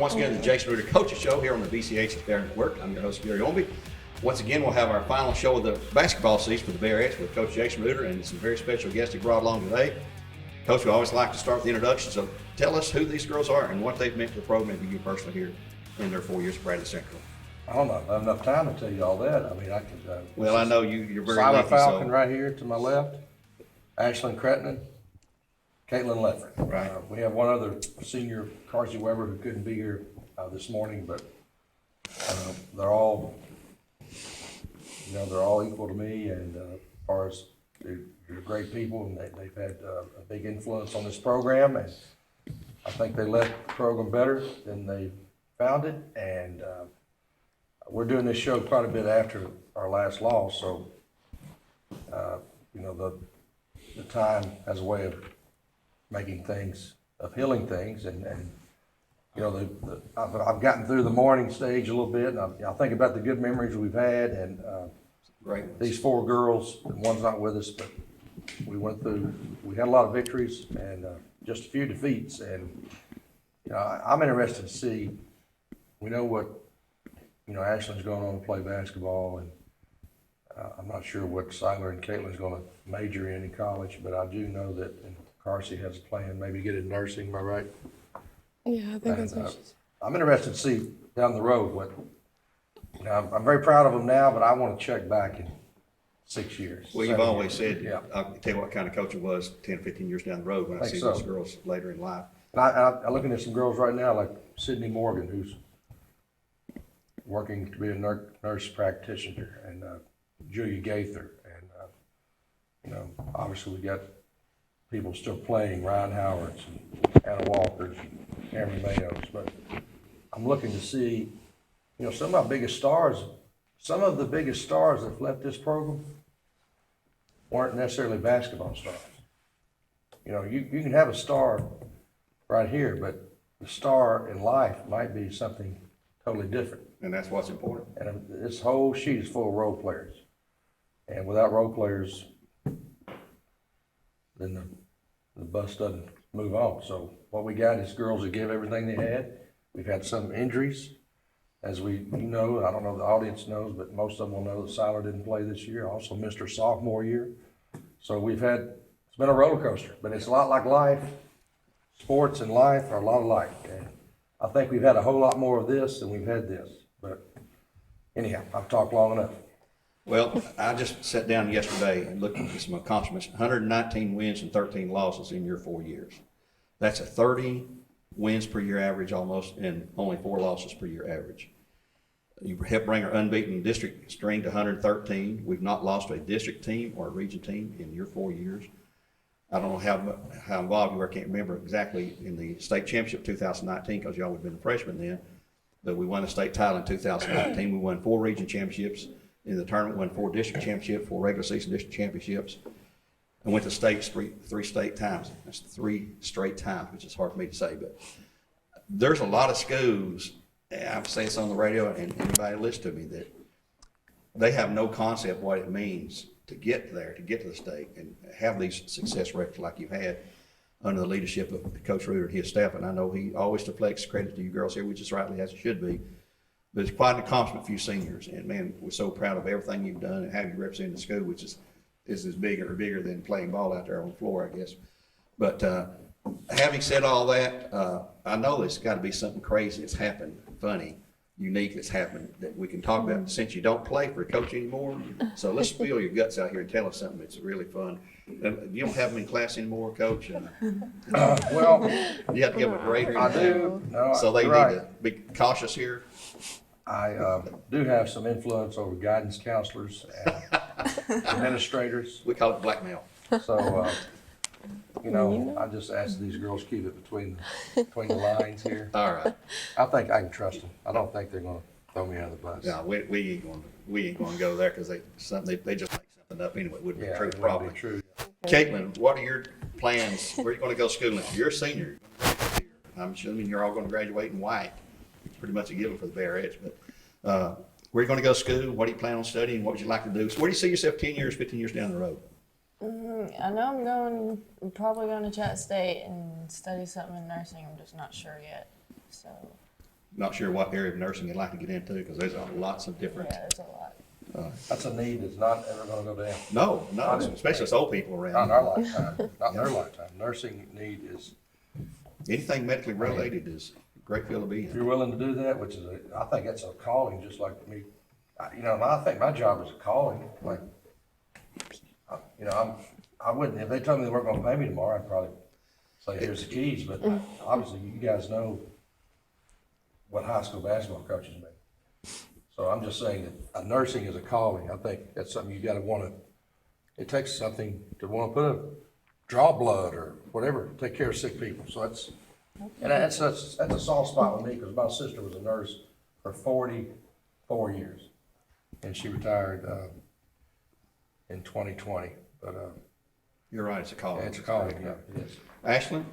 once again to the Jason Reuter Coaches Show here on the BCHS Bearettes Network. I'm your host, Gary Ownbey. Once again, we'll have our final show of the basketball season for the Bearettes with Coach Jason Reuter and some very special guests he brought along today. Coach, we always like to start with the introduction, so tell us who these girls are and what they've meant to the program to you personally here in their 4 years at Bradley Central. I don't know. I have enough time to tell you all that. I mean, I could. Well, I know you're very Simon lucky. Falcon So. right here to my left, Ashlyn Cretton, Caitlin Leffert. Right. We have one other senior, Carsey Weber, who couldn't be here this morning, but they're all, they're all equal to me, and as far as they're great people, and they've had a big influence on this program, and I think they left the program better than they found it, and we're doing this show quite a bit after our last loss, so the time has a way of making things, of healing things, and I've gotten through the mourning stage a little bit, and I think about the good memories we've had, and Right. these four girls, and one's not with us, but we had a lot of victories and just a few defeats, and I'm interested to see. We know what Ashlyn's going on to play basketball, and I'm not sure what Siler and Caitlin's going to major in college, but I do know that Carsey has a plan, maybe get in nursing. Am I right? Yeah, I think that's what she's. I'm interested to see down the road what. I'm very proud of them now, but I want to check back in 6 years. Well, you've always said, yeah. I'll tell you what kind of coach it was 10, 15 years down the road when I see so. those girls later in life. And I'm looking at some girls right now, like Sydney Morgan, who's working to be a nurse practitioner, and Julia Gaither, and obviously we got people still playing, Ryan Howards, and Anna Walkers, and Cameron Mayos, but I'm looking to see, some of the biggest stars that left this program weren't necessarily basketball stars. You can have a star right here, but the star in life might be something totally different. And that's what's important. And this whole sheet is full of role players. And without role players, then the bus doesn't move on. So what we got is girls that give everything they had. We've had some injuries, as I don't know if the audience knows, but most of them will know that Siler didn't play this year, also missed her sophomore year. So it's been a roller coaster, but it's a lot like life. Sports and life are a lot alike. And I think we've had a whole lot more of this than we've had this. But anyhow, I've talked long enough. Well, I just sat down yesterday and looked at some accomplishments. 119 wins and 13 losses in your 4 years. That's a 30 wins per year average almost, and only 4 losses per year average. You helped bring our unbeaten district string to 113. We've not lost to a district team or a region team in your 4 years. I don't know how involved you were. I can't remember exactly in the state championship 2019 because y'all would have been a freshman then. But we won a state title in 2019. We won 4 region championships in the tournament, won 4 district championships, 4 regular season district championships, and went to states 3 state times. That's 3 straight times, which is hard for me to say. But there's a lot of schools, I've said this on the radio, and anybody listen to me, that they have no concept what it means to get there, to get to the state, and have these success records like you've had under the leadership of Coach Reuter and his staff. And I know he always deflects credit to you girls here, which is rightly as it should be. But it's quite an accomplishment for you seniors. And man, we're so proud of everything you've done and how you represent the school, which is as bigger than playing ball out there on the floor, I guess. But having said all that, I know there's got to be something crazy that's happened, funny, unique that's happened that we can talk about since you don't play for a coach anymore. So let's spill your guts out here and tell us something that's really fun. You don't have them in class anymore, Coach? Well, you have to give them a grade. I do. No, so they right. need to be cautious here. I do have some influence over guidance counselors and administrators. We call it blackmail. So, I just ask these girls keep it between the lines here. All right. I think I can trust them. I don't think they're going to throw me out of the bus. No, we ain't going to go there because they just make something up anyway. It wouldn't be true, it wouldn't probably. be true. Caitlin, what are your plans? Where are you going to go to school next year? You're a senior. I'm assuming you're all going to graduate in white. It's pretty much a given for the Bearettes. But where are you going to go to school? What do you plan on studying? What would you like to do? So where do you see yourself 10 years, 15 years down the road? I know I'm probably going to Chat State and study something in nursing. I'm just not sure yet. So not sure what area of nursing you'd like to get into, because there's lots of different, Yeah, there's a lot. That's a need that's not ever gonna go down. no, especially us old people Not in around. our lifetime, not in their lifetime. Nursing need is, Anything medically related is a great field to be if in. you're willing to do that, which is, I think that's a calling, just like me. You know, and I think my job is a calling, like, you know, I wouldn't, if they told me they weren't gonna pay me tomorrow, I'd probably say, here's the keys, but obviously you guys know what high school basketball coaches make. So I'm just saying that nursing is a calling. I think that's something you gotta wanna, it takes something to wanna draw blood or whatever, take care of sick people. So that's a soft spot with me, because my sister was a nurse for 44 years. And she retired, in 2020, but, You're right, it's a calling. it's a calling, yeah, it is. Ashley,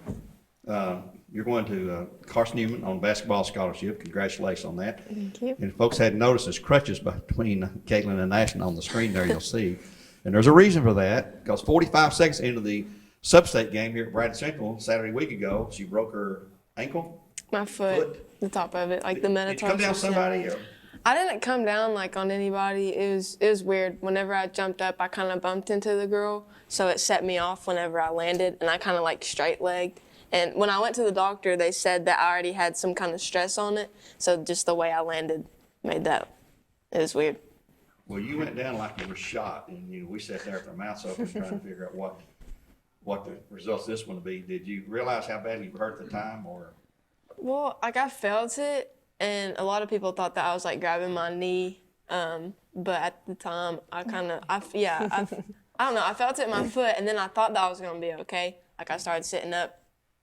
you're going to Carson Newman on basketball scholarship. Congratulations on that. Thank you. And if folks hadn't noticed, there's crutches between Caitlin and Ashley on the screen there, you'll see. And there's a reason for that, because 45 seconds into the sub-state game here at Brad Central Saturday week ago, she broke her ankle. My foot, the top of it, like the Did you come down metatarsus. somebody? Or? I didn't come down like on anybody. It was weird. Whenever I jumped up, I kind of bumped into the girl, so it set me off whenever I landed, and I kind of like straight legged. And when I went to the doctor, they said that I already had some kind of stress on it, so just the way I landed made that. It was weird. Well, you went down like you were shot, and we sat there with our mouths open trying to figure out what the results of this one would be. Did you realize how badly you were hurt at the time, or? Well, like I felt it, and a lot of people thought that I was like grabbing my knee, but at the time I don't know, I felt it in my foot, and then I thought that I was gonna be okay. Like I started sitting up.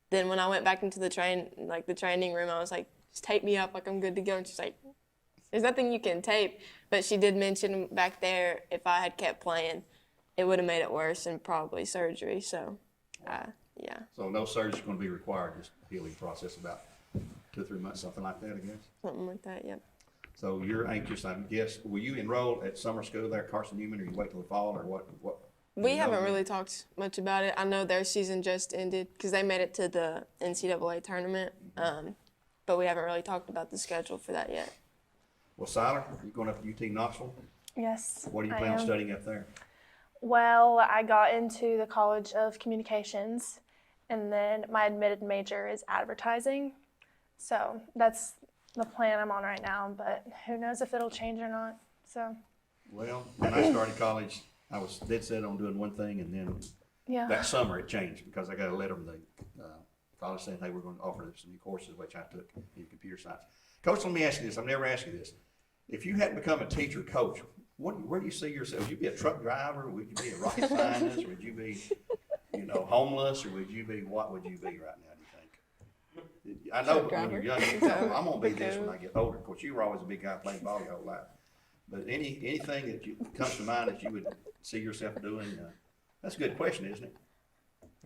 Then when I went back into the training room, I was like, just tape me up, like I'm good to go. And she's like, there's nothing you can tape. But she did mention back there, if I had kept playing, it would have made it worse and probably surgery. So, yeah. So no surgery is going to be required, just a healing process about 2 or 3 months, something like that, I guess. Something like that, yep. So you're anxious, I guess. Will you enroll at summer school there at Carson Newman, or you wait till the fall, or what? We haven't really talked much about it. I know their season just ended because they made it to the NCAA tournament, but we haven't really talked about the schedule for that yet. Well, Siler, you going up to UT Knoxville? Yes. What do you I plan on am. studying up there? Well, I got into the College of Communications, and then my admitted major is advertising. So that's the plan I'm on right now, but who knows if it'll change or not. So, Well, when I started college, I was dead set on doing one thing, and then yeah. that summer it changed because I got a letter from the college saying they were going to offer some new courses, which I took in computer science. Coach, let me ask you this. I've never asked you this. If you hadn't become a teacher coach, where do you see yourself? Would you be a truck driver? Would you be a rocket scientist? Would you be, homeless? Or what would you be right now, do you think? I know when you're young, you tell, I'm going to be this when I get older. Of course, you were always a big guy playing ball your whole life. But anything that comes to mind that you would see yourself doing, that's a good question, isn't it?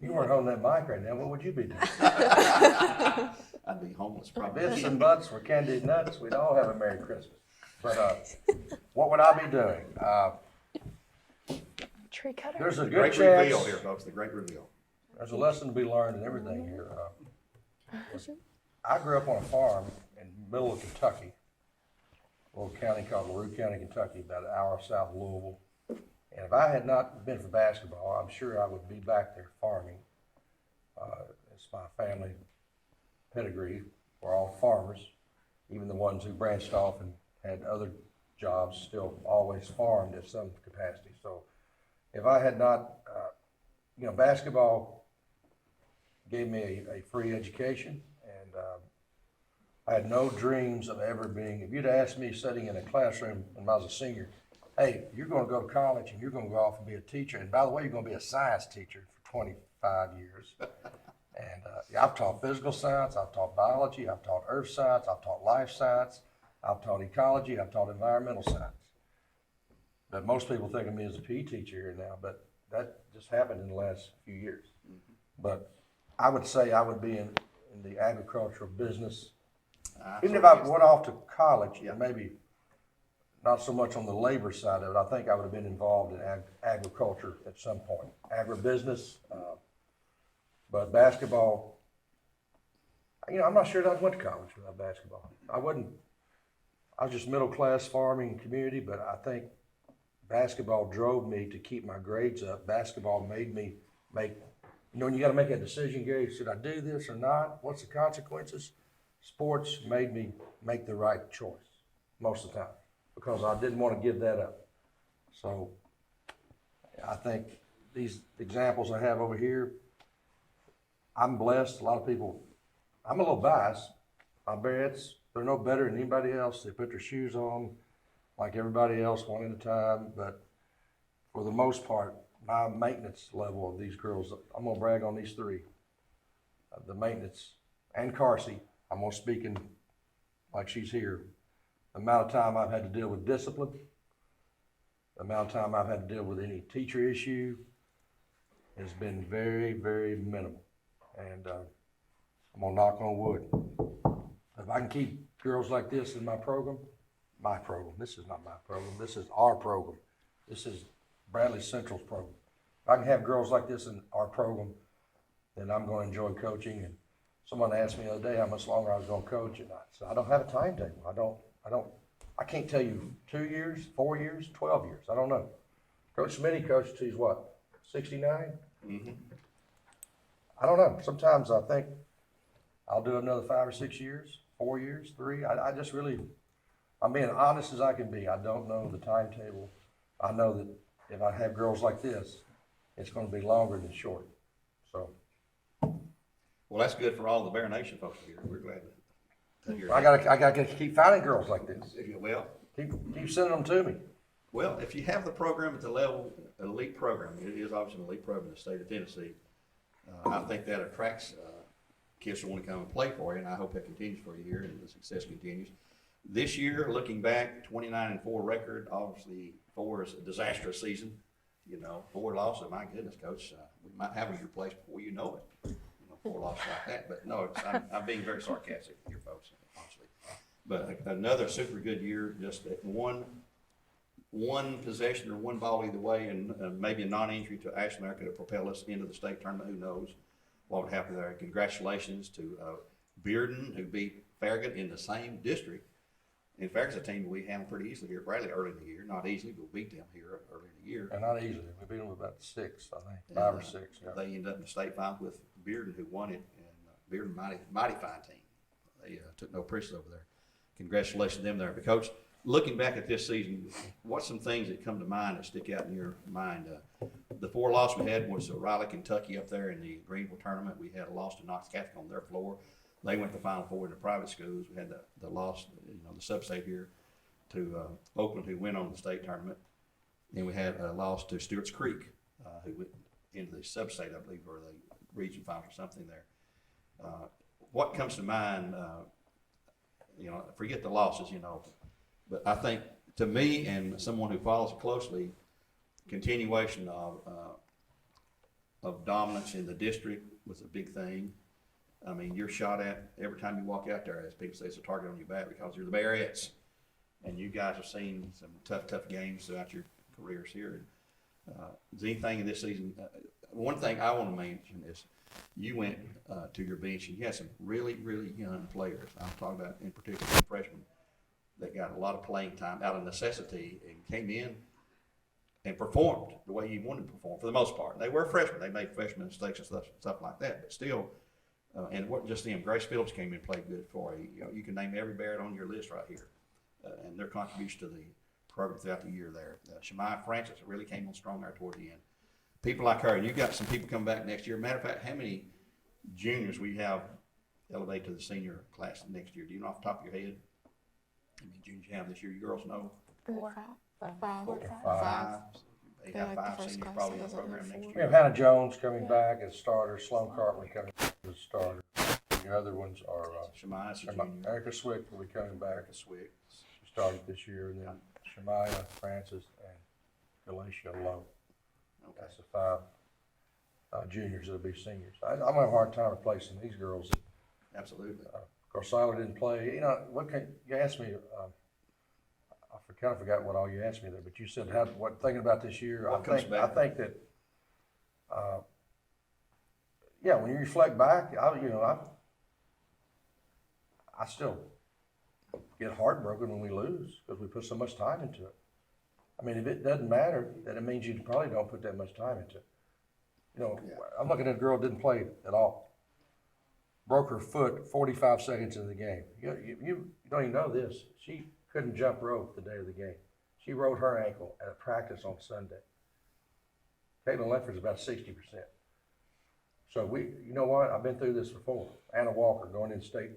You weren't holding that mic right now, what would you be doing? I'd be homeless probably. Bits and butts were candied nuts, we'd all have a Merry Christmas. But, what would I be doing? Tree cutter. There's a The good great reveal chance, here, folks, the great reveal. there's a lesson to be learned in everything here. I grew up on a farm in the middle of Kentucky, a little county called LaRue County, Kentucky, about an hour south of Louisville. And if I had not been for basketball, I'm sure I would be back there farming. It's my family pedigree. We're all farmers, even the ones who branched off and had other jobs still always farmed in some capacity. So if I had not, basketball gave me a free education, and I had no dreams of ever being, if you'd asked me sitting in a classroom when I was a senior, hey, you're going to go to college and you're going to go off and be a teacher. And by the way, you're going to be a science teacher for 25 years. And I've taught physical science, I've taught biology, I've taught earth science, I've taught life science, I've taught ecology, I've taught environmental science. But most people think of me as a PE teacher here now, but that just happened in the last few years. But I would say I would be in the agricultural business. Even if I went off to college, and maybe not so much on the labor side of it, I think I would have been involved in agriculture at some point, agribusiness. But basketball, I'm not sure that I went to college without basketball. I was just middle-class farming community, but I think basketball drove me to keep my grades up. Basketball made me when you got to make a decision, Gary, should I do this or not? What's the consequences? Sports made me make the right choice most of the time because I didn't want to give that up. So I think these examples I have over here, I'm blessed. A lot of people, I'm a little biased. My Bearettes, they're no better than anybody else. They put their shoes on like everybody else one at a time. But for the most part, my maintenance level of these girls, I'm going to brag on these three. The maintenance and Carsey, I'm going to speak in like she's here. The amount of time I've had to deal with discipline, the amount of time I've had to deal with any teacher issue has been very, very minimal. And I'm going to knock on wood. If I can keep girls like this in my program, this is not my program, this is our program. This is Bradley Central's program. If I can have girls like this in our program, then I'm going to enjoy coaching. And someone asked me the other day how much longer I was going to coach, and I said, I don't have a timetable. I can't tell you 2 years, 4 years, 12 years. I don't know. Coach Smitty coached till he's what, 69? Mm-hmm. I don't know. Sometimes I think I'll do another 5 or 6 years, 4 years, 3. I just really, I'm being honest as I can be. I don't know the timetable. I know that if I have girls like this, it's going to be longer than short. So. Well, that's good for all the Bear Nation folks here. We're glad to hear I gotta keep finding girls like this. Well, Keep sending them to me. well, if you have the program at the level, elite program, it is obviously an elite program in the state of Tennessee. I think that attracts kids to want to come and play for you, and I hope that continues for you here and the success continues. This year, looking back, 29-4 record. Obviously, 4 is a disastrous season. 4 losses. My goodness, Coach, we might have you replaced before you know it. 4 losses like that. But no, I'm being very sarcastic here, folks, honestly. But another super good year. Just one possession or one ball either way, and maybe a non-injury to Ashland there could have propelled us into the state tournament. Who knows what would happen there? Congratulations to Bearden, who beat Farragut in the same district. In Farragut's a team we handled pretty easily here at Bradley early in the year. Not easily, but we beat them here early in the year. And not easily. We beat them about 6, I think, 5 or 6. Yeah. They ended up in the state final with Bearden, who won it, and Bearden, mighty fine team. They took no prisoners over there. Congratulations to them there. But Coach, looking back at this season, what's some things that come to mind that stick out in your mind? The 4 losses we had was Raleigh, Kentucky up there in the Greenville tournament. We had a loss to Knox Catholic on their floor. They went to the Final Four in the private schools. We had the loss, the sub-state here to Oakland, who went on the state tournament. Then we had a loss to Stewart's Creek, who went into the sub-state, I believe, or the region finals or something there. What comes to mind, forget the losses, but I think to me and someone who follows it closely, continuation of dominance in the district was a big thing. I mean, you're shot at every time you walk out there, as people say, it's a target on your back because you're the Bearettes. And you guys have seen some tough games throughout your careers here. Is anything in this season? One thing I want to mention is you went to your bench and you had some really, really young players. I'm talking about in particular freshmen that got a lot of playing time out of necessity and came in and performed the way you wanted to perform for the most part. They were freshmen. They made freshman mistakes and stuff like that, but still. And what just them, Grace Phillips came in and played good for you. You can name every Bearett on your list right here, and their contribution to the program throughout the year there. Shemai Francis really came on strong there toward the end. People like her, and you got some people coming back next year. Matter of fact, how many juniors we have elevate to the senior class next year? Do you know off the top of your head how many juniors you have this year? You girls know? 4, 5. 5. They They're have like the 5 first seniors class probably in that the doesn't program have next 4. We year. have Hannah Jones coming back as starter, Sloan Cartman coming back as starter. The other ones are Shemai's a junior. Erica Swick will be coming back. Swick. She started this year, and then Shemaya, Francis, and Galatia Lowe. Okay. That's the 5 juniors that'll be seniors. I'm gonna have a hard time replacing these girls. Absolutely. Of course, Siler didn't play. You asked me, I kind of forgot what all you asked me there, but you said, thinking about this year, What comes back? I think that, when you reflect back, I still get heartbroken when we lose because we put so much time into it. I mean, if it doesn't matter, then it means you probably don't put that much time into it. You know, I'm looking at a girl who didn't play at all. Broke her foot 45 seconds into the game. You don't even know this. She couldn't jump rope the day of the game. She rolled her ankle at a practice on Sunday. Caitlin Lefford's about 60%. So you know what? I've been through this before. Anna Walker going in state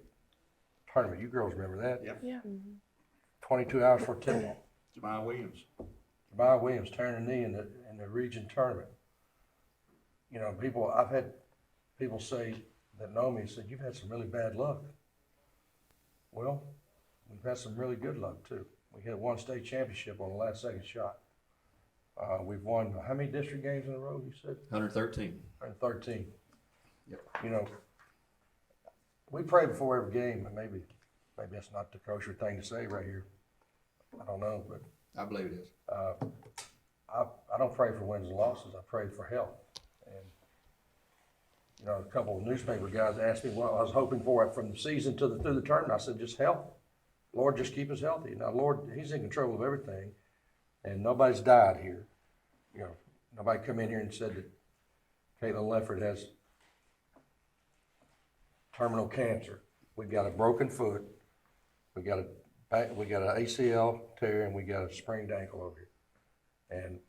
tournament. You girls remember that? Yep. Yeah. 22 hours for tip-off. Jemiah Williams. Jemiah Williams tearing her knee in the region tournament. You know, I've had people say that know me said, you've had some really bad luck. Well, we've had some really good luck too. We had one state championship on the last second shot. We've won how many district games in a row, you said? 113. 113. Yep. You know, we pray before every game, and maybe that's not the kosher thing to say right here. I don't know, but I believe it is. I don't pray for wins and losses. I pray for health. And you know, a couple of newspaper guys asked me what I was hoping for from the season through the tournament. I said, just health. Lord, just keep us healthy. Now, Lord, He's in control of everything, and nobody's died here. You know, nobody come in here and said that Caitlin Lefford has terminal cancer. We've got a broken foot. We got an ACL tear, and we got a sprained ankle over here, and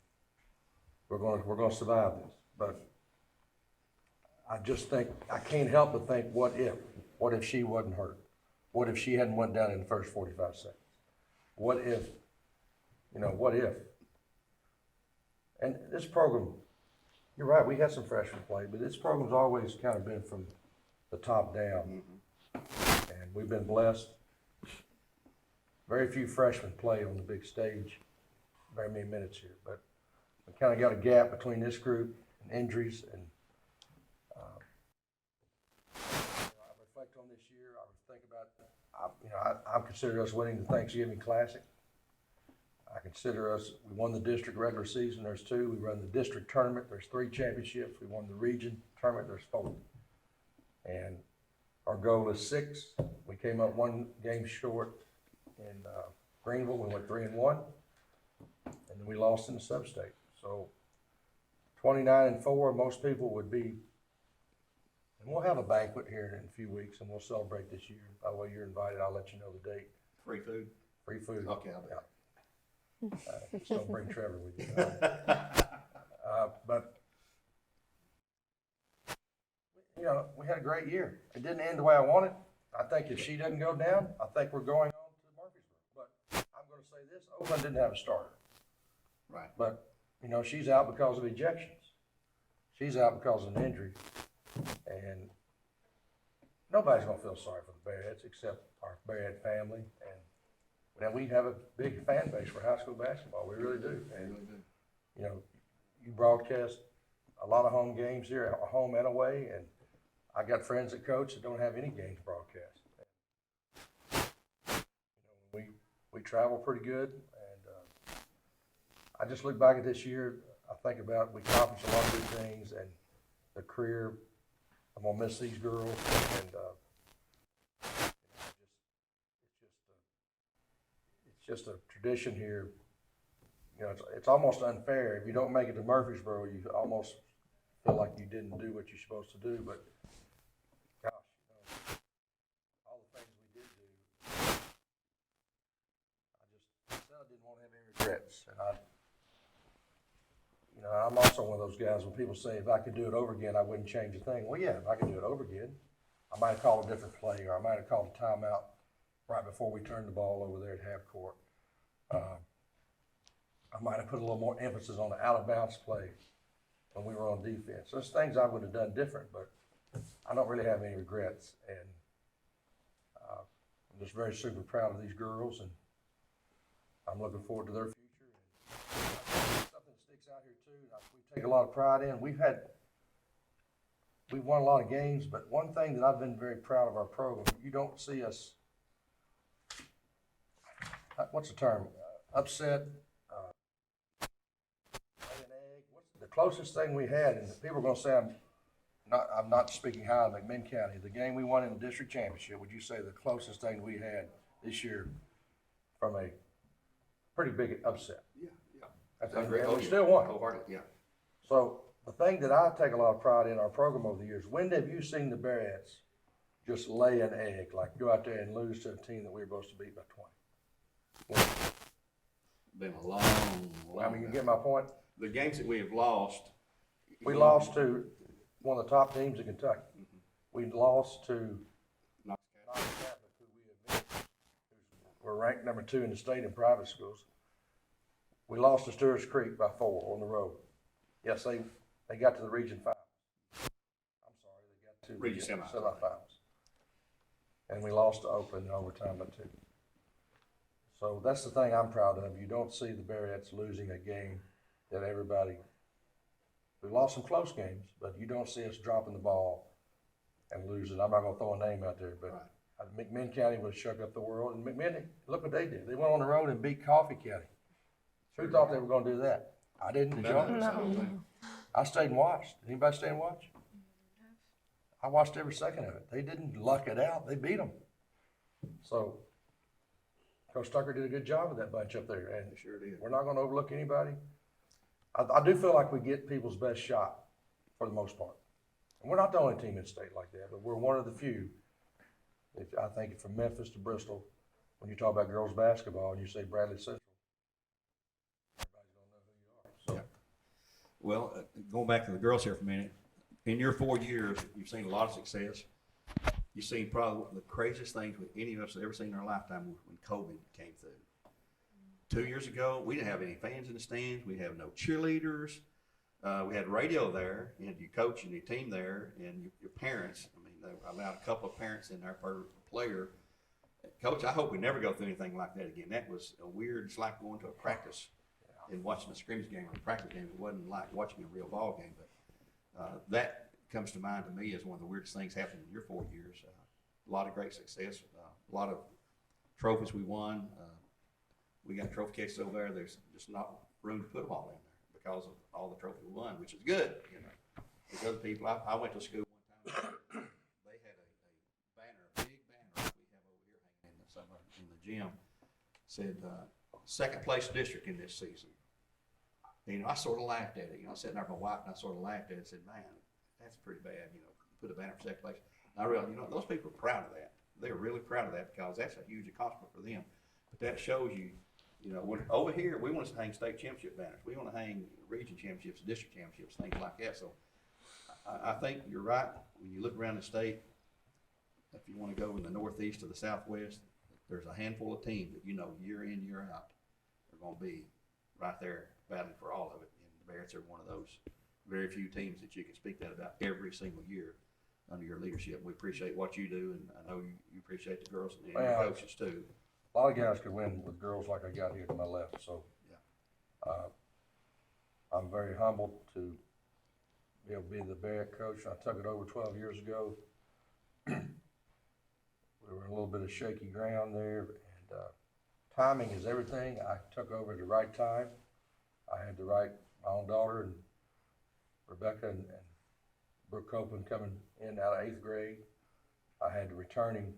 we're going to survive this. But I just think I can't help but think, what if she wasn't hurt? What if she hadn't went down in the first 45 seconds? What if? And this program, you're right, we had some freshmen play, but this program's always kind of been from the top down. And we've been blessed. Very few freshmen play on the big stage very many minutes here, but we kind of got a gap between this group and injuries. And I reflect on this year. I think about, I consider us winning the Thanksgiving Classic. I consider we won the district regular season, there's 2. We run the district tournament, there's 3 championships. We won the region tournament, there's 4. And our goal is 6. We came up 1 game short in Greenville. We went 3-1, and then we lost in the sub-state. So 29-4, most people would be, and we'll have a banquet here in a few weeks, and we'll celebrate this year. By the way, you're invited. I'll let you know the date. Free food? Free food. Okay, I'll do it. Just don't bring Trevor with you. But, you know, we had a great year. It didn't end the way I wanted. I think if she doesn't go down, I think we're going on to Murfreesboro. But I'm going to say this, Oakland didn't have a starter. Right. But, you know, she's out because of ejections. She's out because of an injury. And nobody's going to feel sorry for the Bearettes except our Bearette family. And we have a big fan base for high school basketball. We really do. And, you know, you broadcast a lot of home games here, at home and away. And I got friends that coach that don't have any games broadcast. You know, we travel pretty good. And I just look back at this year. I think about we accomplished a lot of good things, and the career. I'm gonna miss these girls, and it's just a tradition here. You know, it's almost unfair. If you don't make it to Murfreesboro, you almost feel like you didn't do what you're supposed to do. But gosh, you know, all the things we did do, I said I didn't want to have any regrets, and you know, I'm also one of those guys when people say if I could do it over again, I wouldn't change a thing. Well, yeah, if I could do it over again, I might have called a different play, or I might have called a timeout right before we turned the ball over there at half court. I might have put a little more emphasis on the out of bounds play when we were on defense. There's things I would have done different, but I don't really have any regrets. And I'm just very super proud of these girls, and I'm looking forward to their future. Something that sticks out here too, we take a lot of pride in. We've won a lot of games, but one thing that I've been very proud of our program, you don't see us, what's the term, upset, lay an egg. What's the closest thing we had, and people are going to say I'm I'm not speaking high of McMinn County. The game we won in the district championship, would you say the closest thing we had this year from a pretty big upset? Yeah. And we still won. Wholeheartedly, yeah. So the thing that I take a lot of pride in our program over the years, when have you seen the Bearettes just lay an egg, like go out there and lose to a team that we were supposed to beat by 20? Been a long I mean, you time. get my point? The games that we have lost. We lost to one of the top teams in Kentucky. We lost to Knox Knox Catholic, who we admitted were ranked number 2 in the state in private schools. We lost to Stewart's Creek by 4 on the road. Yes, they got to the Region 5. I'm sorry, they got to Region the semifinals. semifinals. And we lost to Oakland in overtime by 2. So that's the thing I'm proud of. You don't see the Bearettes losing a game that everybody, we lost some close games, but you don't see us dropping the ball and losing. I'm not going to throw a name out there, but McMinn County would have shook up the world. And McMinn, look what they did. They went on the road and beat Coffee County. Who thought they were going to do that? I didn't. No. I stayed and watched. Did anybody stay and watch? I watched every second of it. They didn't luck it out. They beat them. So Coach Tucker did a good job with that bunch up there, and Sure did. we're not going to overlook anybody. I do feel like we get people's best shot for the most part. And we're not the only team in the state like that, but we're one of the few. I think from Memphis to Bristol, when you talk about girls basketball and you say Bradley Central, everybody's going to know who you are. So. Yeah. Well, going back to the girls here for a minute, in your 4 years, you've seen a lot of success. You've seen probably the craziest things with any of us have ever seen in our lifetime when COVID came through. 2 years ago, we didn't have any fans in the stands. We have no cheerleaders. We had radio there, and your coach and your team there, and your parents. I mean, they allowed a couple of parents in there per player. Coach, I hope we never go through anything like that again. That was a weird, it's like going to a practice and watching a scrimmage game or a practice game. It wasn't like watching a real ball game, but that comes to mind to me as one of the weirdest things happened in your 4 years. A lot of great success, a lot of trophies we won. We got trophy cases over there. There's just not room to put them all in there because of all the trophies we won, which is good. You know, there's other people. I went to school one time. They had a banner, a big banner like we have over here hanging in the gym. Said second place district in this season. And, you know, I sort of laughed at it. You know, I sat there with my wife and I sort of laughed at it and said, "Man, that's pretty bad." You know, put a banner for second place. And I realized, you know, those people are proud of that. They're really proud of that because that's a huge accomplishment for them. But that shows you. You know, over here, we want to hang state championship banners. We want to hang region championships, district championships, things like that. So I think you're right. When you look around the state, if you want to go in the northeast or the southwest, there's a handful of teams that you know year in, year out are going to be right there battling for all of it. And the Bearettes are one of those very few teams that you can speak that about every single year under your leadership. We appreciate what you do, and I know you appreciate the girls and your coaches too. A lot of guys could win with girls like I got here to my left, so I'm very humbled to be able to be the Bearett coach. I took it over 12 years ago. We were in a little bit of shaky ground there, and timing is everything. I took over at the right time. I had the right, my own daughter and Rebecca and Brooke Copeland coming in out of 8th grade. I had the returning.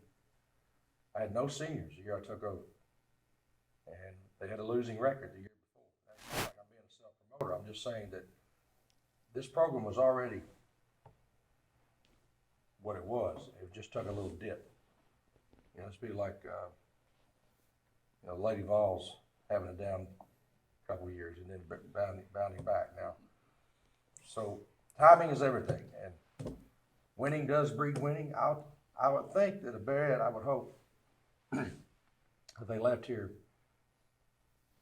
I had no seniors the year I took over, and they had a losing record the year before. That's not like I'm being a self-promoter. I'm just saying that this program was already what it was. It just took a little dip. You know, it's be like you know, Lady Vols having a down couple of years and then bounding back now. So timing is everything, and winning does breed winning. I would think that a Bearett, I would hope, if they left here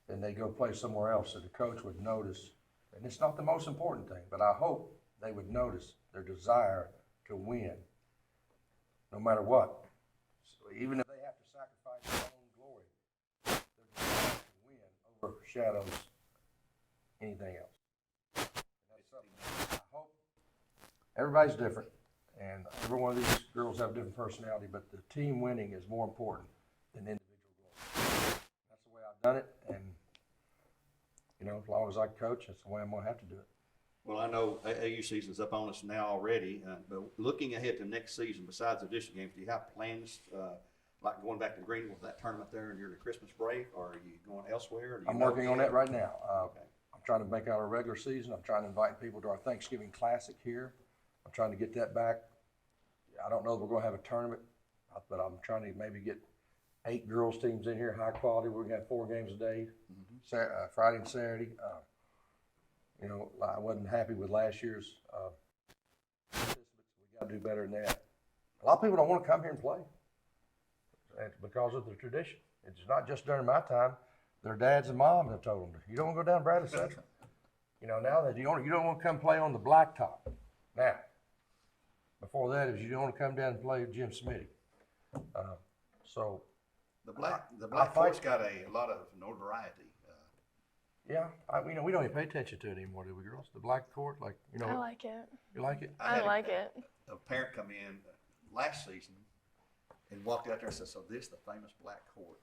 and they go play somewhere else, that the coach would notice, and it's not the most important thing, but I hope they would notice their desire to win no matter what. So even if they have to sacrifice their own glory, their desire to win overshadows anything else. And that's something I hope everybody's different, and every one of these girls have a different personality, but the team winning is more important than individual glory. That's the way I've done it, and you know, as long as I coach, that's the way I'm going to have to do it. Well, I know AAU season's up on us now already, but looking ahead to next season, besides the district games, do you have plans, like going back to Greenville for that tournament there during the Christmas break, or are you going elsewhere? Or do you I'm know working on yet? that right now. Okay. I'm trying to make out a regular season. I'm trying to invite people to our Thanksgiving Classic here. I'm trying to get that back. I don't know if we're gonna have a tournament, but I'm trying to maybe get 8 girls teams in here, high quality. We're gonna have 4 games a day, Friday and Saturday. You know, I wasn't happy with last year's participants. We gotta do better than that. A lot of people don't wanna come here and play. It's because of the tradition. It's not just during my time. Their dads and moms have told them, you don't want to go down Bradley Central. You know, now that you don't want to come play on the blacktop. Now, before that, is you don't want to come down and play with Jim Smitty. So The black think- court's got a lot of notoriety. yeah, we don't even pay attention to it anymore, do we, girls? The black court, like, you know, I like it. you like it? I had like it. A parent come in last season and walked out there and said, "So this is the famous black court."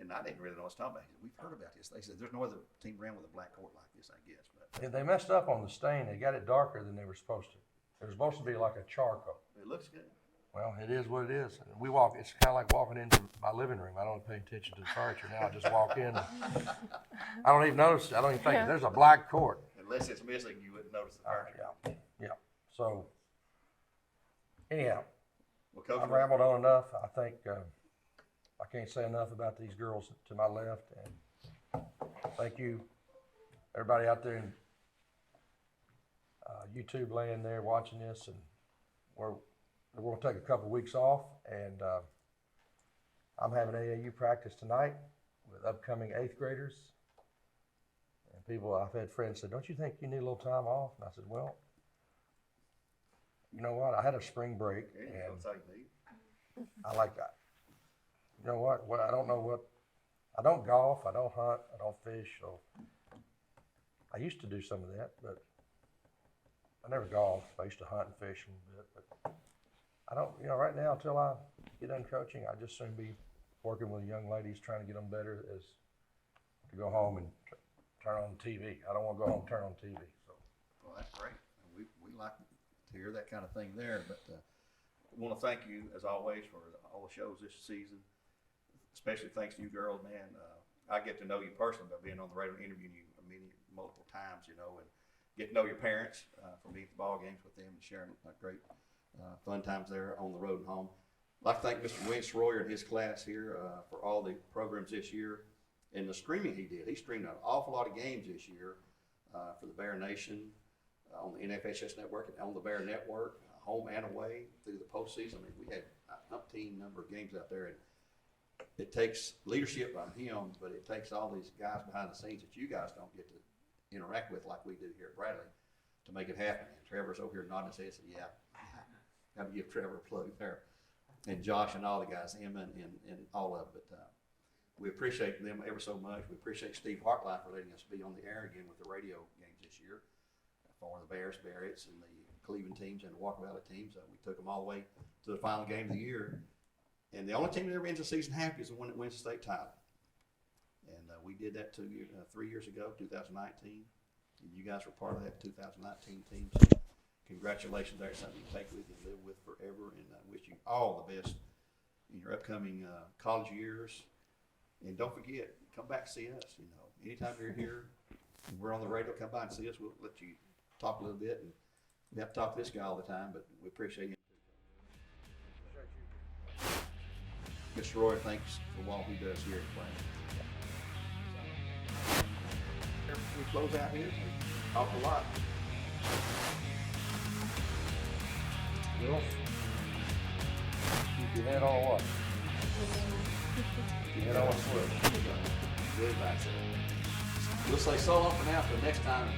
And I didn't really know what I was talking about. He said, "We've heard about this." They said, "There's no other team ran with a black court like this, I guess." But Yeah, they messed up on the stain. They got it darker than they were supposed to. It was supposed to be like a charcoal. it looks good. Well, it is what it is. We walk, it's kind of like walking into my living room. I don't pay attention to the furniture now. I just walk in. I don't even notice, I don't even think, Yeah. there's a black court. Unless it's missing, you wouldn't notice the furniture. Yeah. So, anyhow, Well, Coach, I've rambled on enough. I think, I can't say enough about these girls to my left. And thank you, everybody out there in YouTube land there watching this. And we're going to take a couple weeks off. And I'm having AAU practice tonight with upcoming 8th graders. And people, I've had friends say, "Don't you think you need a little time off?" And I said, well, you know what? I had a spring break, there you go. and That's all you need. I like that. You know what? Well, I don't know what. I don't golf. I don't hunt. I don't fish. So I used to do some of that, but I never golfed. I used to hunt and fish a little bit, but I don't. You know, right now until I get done coaching, I just soon be working with young ladies, trying to get them better as to go home and turn on TV. I don't want to go home and turn on TV. So Well, that's great. We like to hear that kind of thing there. But I want to thank you, as always, for all the shows this season. Especially thanks to you girls, man. I get to know you personally by being on the radio, interviewing you multiple times, you know, and get to know your parents from being at the ball games with them and sharing great fun times there on the road and home. I'd like to thank Mr. Wentz Reuter and his class here for all the programs this year and the streaming he did. He streamed an awful lot of games this year for the Bear Nation on the NFHS network and on the Bear Network, home and away through the postseason. I mean, we had an umpteen number of games out there, and it takes leadership by him, but it takes all these guys behind the scenes that you guys don't get to interact with like we do here at Bradley to make it happen. And Trevor's over here nodding his head, said, "Yeah, got to give Trevor a plug there." And Josh and all the guys, Emma and all of it. But we appreciate them ever so much. We appreciate Steve Hartline for letting us be on the air again with the radio games this year for the Bears, Bearettes, and the Cleveland teams and the Walker Valley teams. We took them all the way to the final game of the year. And the only team that ever ends the season happy is the one that wins the state title. And we did that 3 years ago, 2019. And you guys were part of that 2019 team. So congratulations. That's something you take with you and live with forever. And I wish you all the best in your upcoming college years. And don't forget, come back and see us. You know, anytime you're here, we're on the radio, come by and see us. We'll let you talk a little bit. And we have to talk to this guy all the time, but we appreciate him. Mr. Roy, thanks for all he does here at Bradley. We close out here. We talk a lot. girls, keep your head on what? Keep your head on a swivel. Good advice. We'll say so long for now. Till next time.